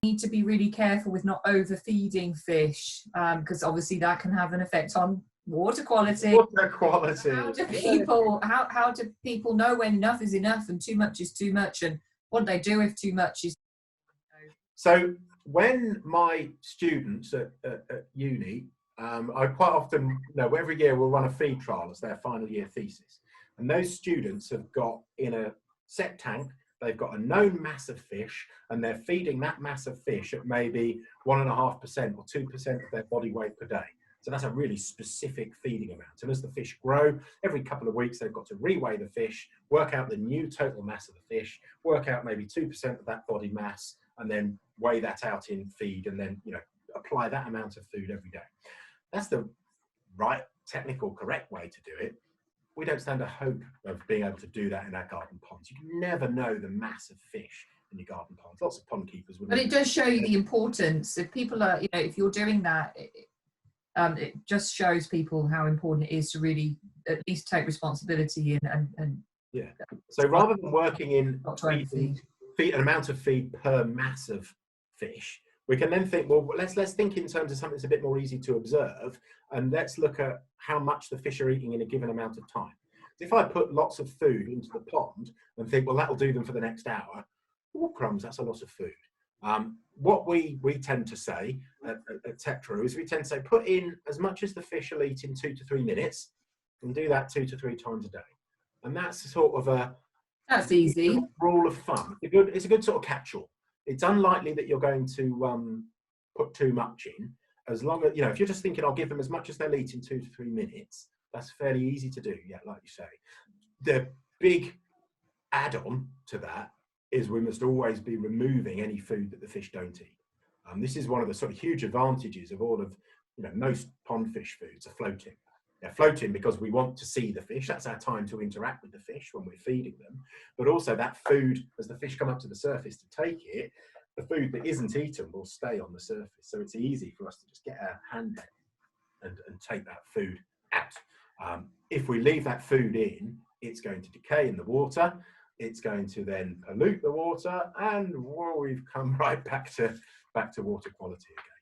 need to be really careful with not overfeeding fish, because obviously that can have an effect on water quality. Water quality. How do people know when enough is enough and too much is too much, and what do they do if too much is? So when my students at uni, I quite often, every year we'll run a feed trial as their final year thesis, and those students have got in a set tank, they've got a known mass of fish, and they're feeding that mass of fish at maybe 1.5% or 2% of their body weight per day. So that's a really specific feeding amount. And as the fish grow, every couple of weeks, they've got to reweigh the fish, work out the new total mass of the fish, work out maybe 2% of that body mass, and then weigh that out in feed, and then, apply that amount of food every day. That's the right, technical, correct way to do it. We don't stand a hope of being able to do that in our garden ponds. You can never know the mass of fish in your garden ponds. Lots of pond keepers wouldn't. But it does show you the importance. If people are, if you're doing that, it just shows people how important it is to really at least take responsibility and yeah. So rather than working in feed an amount of feed per mass of fish, we can then think, well, let's think in terms of something that's a bit more easy to observe, and let's look at how much the fish are eating in a given amount of time. If I put lots of food into the pond and think, well, that'll do them for the next hour, oh, crumbs, that's a lot of food. What we tend to say at Tetra is we tend to say, put in as much as the fish will eat in 2 to 3 minutes, and do that 2 to 3 times a day. And that's sort of that's easy rule of thumb. It's a good sort of catch-all. It's unlikely that you're going to put too much in, as long as, if you're just thinking, I'll give them as much as they'll eat in 2 to 3 minutes, that's fairly easy to do, yeah, like you say. The big add-on to that is we must always be removing any food that the fish don't eat. This is one of the sort of huge advantages of all of, most pond fish foods are floating. They're floating because we want to see the fish. That's our time to interact with the fish when we're feeding them. But also that food, as the fish come up to the surface to take it, the food that isn't eaten will stay on the surface. So it's easy for us to just get our hand in and take that food out. If we leave that food in, it's going to decay in the water. It's going to then pollute the water, and we've come right back to water quality again.